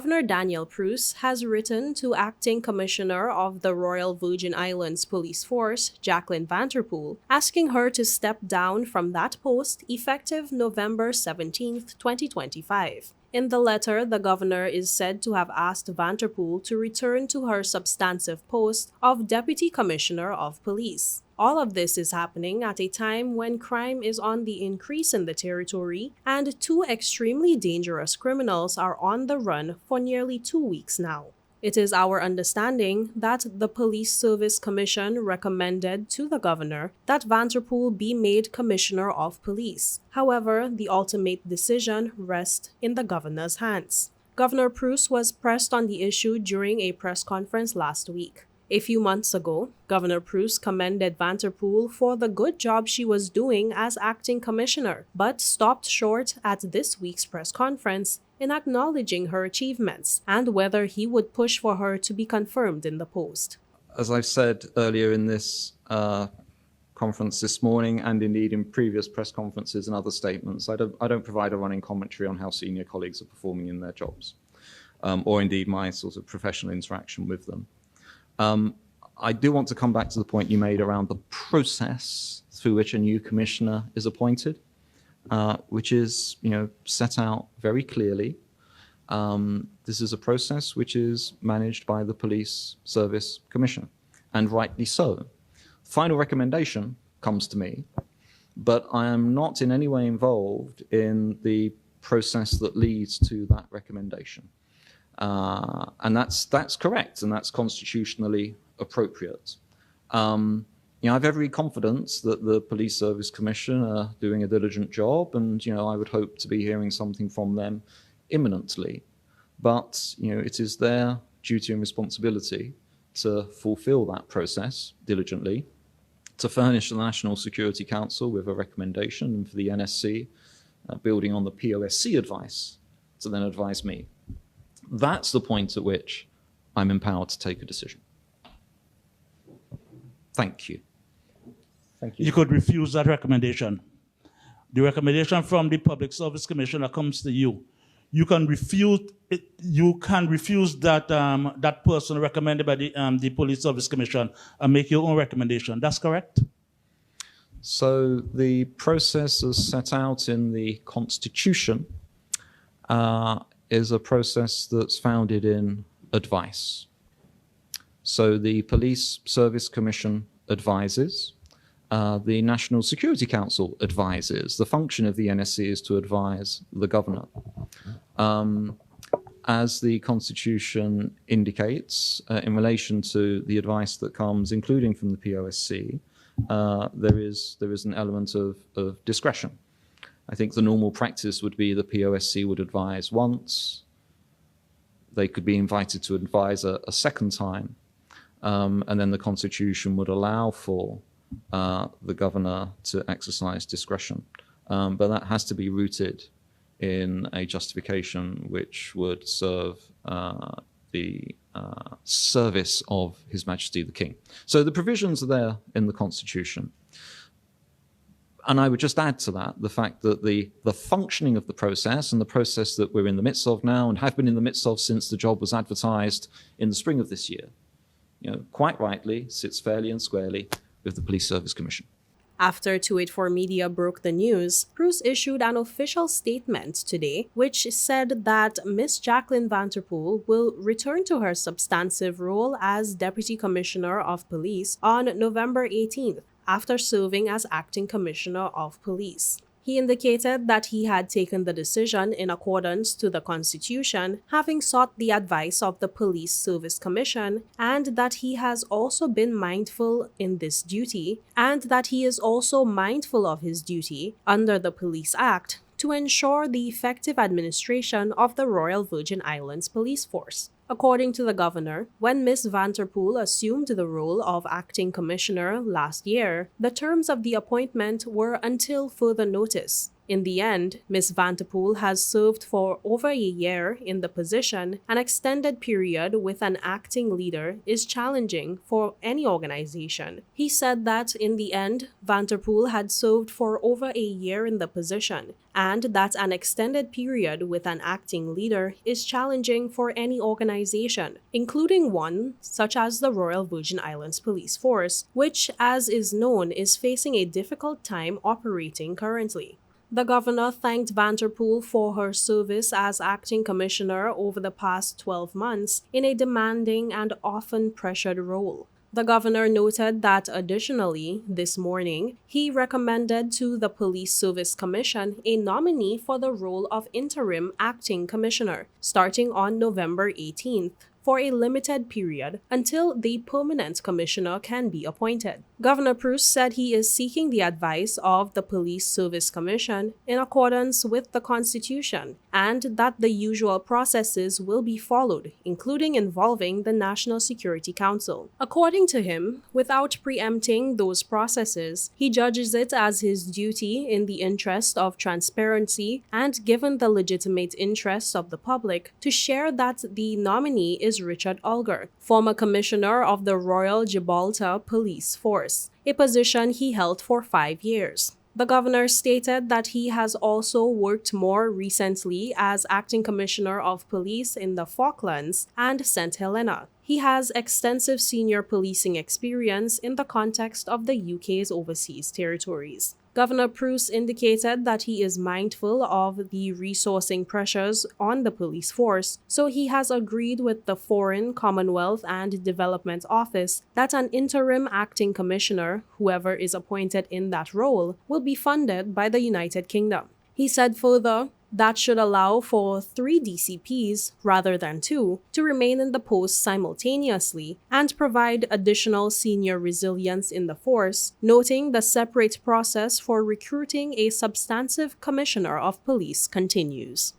Governor Daniel Pruce has written to Acting Commissioner of the Royal Virgin Islands Police Force, Jacqueline Vanterpool, asking her to step down from that post effective November 17, 2025. In the letter, the governor is said to have asked Vanterpool to return to her substantive post of Deputy Commissioner of Police. All of this is happening at a time when crime is on the increase in the territory and two extremely dangerous criminals are on the run for nearly 2 weeks now. It is our understanding that the Police Service Commission recommended to the governor that Vanterpool be made Commissioner of Police. However, the ultimate decision rests in the governor's hands. Governor Pruce was pressed on the issue during a press conference last week. A few months ago, Governor Pruce commended Vanterpool for the good job she was doing as acting commissioner, but stopped short at this week's press conference in acknowledging her achievements and whether he would push for her to be confirmed in the post. As I've said earlier in this conference this morning, and indeed in previous press conferences and other statements, I don't provide a running commentary on how senior colleagues are performing in their jobs, or indeed my sort of professional interaction with them. I do want to come back to the point you made around the process through which a new commissioner is appointed, which is, set out very clearly. This is a process which is managed by the Police Service Commissioner, and rightly so. Final recommendation comes to me, but I am not in any way involved in the process that leads to that recommendation. And that's correct, and that's constitutionally appropriate. I have every confidence that the Police Service Commission are doing a diligent job, and I would hope to be hearing something from them imminently. But it is their duty and responsibility to fulfil that process diligently, to furnish the National Security Council with a recommendation, and for the NSC, building on the POSC advice, to then advise me. That's the point at which I'm empowered to take a decision. Thank you. Thank you. You could refuse that recommendation. The recommendation from the Public Service Commissioner comes to you. You can refuse it. You can refuse that that person recommended by the Police Service Commission and make your own recommendation. That's correct? So the process as set out in the Constitution is a process that's founded in advice. So the Police Service Commission advises, the National Security Council advises. The function of the NSC is to advise the governor. As the Constitution indicates, in relation to the advice that comes, including from the POSC, there is an element of discretion. I think the normal practice would be the POSC would advise once, they could be invited to advise a second time, and then the Constitution would allow for the governor to exercise discretion. But that has to be rooted in a justification which would serve the service of His Majesty the King. So the provisions are there in the Constitution. And I would just add to that the fact that the functioning of the process, and the process that we're in the midst of now and have been in the midst of since the job was advertised in the spring of this year, quite rightly sits fairly and squarely with the Police Service Commission. After 284 Media broke the news, Pruce issued an official statement today which said that Ms. Jacqueline Vanterpool will return to her substantive role as Deputy Commissioner of Police on November 18th, after serving as Acting Commissioner of Police. He indicated that he had taken the decision in accordance to the Constitution, having sought the advice of the Police Service Commission, and that he has also been mindful in this duty, and that he is also mindful of his duty under the Police Act to ensure the effective administration of the Royal Virgin Islands Police Force. According to the governor, when Ms. Vanterpool assumed the role of acting commissioner last year, the terms of the appointment were until further notice. In the end, Ms. Vanterpool has served for over a year in the position. An extended period with an acting leader is challenging for any organization. He said that in the end, Vanterpool had served for over a year in the position, and that an extended period with an acting leader is challenging for any organization, including one such as the Royal Virgin Islands Police Force, which, as is known, is facing a difficult time operating currently. The governor thanked Vanterpool for her service as acting commissioner over the past 12 months in a demanding and often pressured role. The governor noted that additionally, this morning, he recommended to the Police Service Commission a nominee for the role of Interim Acting Commissioner, starting on November 18th. For a limited period until the permanent commissioner can be appointed. Governor Pruce said he is seeking the advice of the Police Service Commission in accordance with the Constitution, and that the usual processes will be followed, including involving the National Security Council. According to him, without preempting those processes, he judges it as his duty in the interest of transparency and given the legitimate interests of the public to share that the nominee is Richard Ullger, former commissioner of the Royal Gibraltar Police Force, a position he held for 5 years. The governor stated that he has also worked more recently as acting commissioner of police in the Falklands and St. Helena. He has extensive senior policing experience in the context of the UK's overseas territories. Governor Pruce indicated that he is mindful of the resourcing pressures on the police force, so he has agreed with the Foreign, Commonwealth and Development Office that an interim acting commissioner, whoever is appointed in that role, will be funded by the United Kingdom. He said further, that should allow for 3 DCPs, rather than 2, to remain in the post simultaneously and provide additional senior resilience in the force, noting the separate process for recruiting a substantive commissioner of police continues.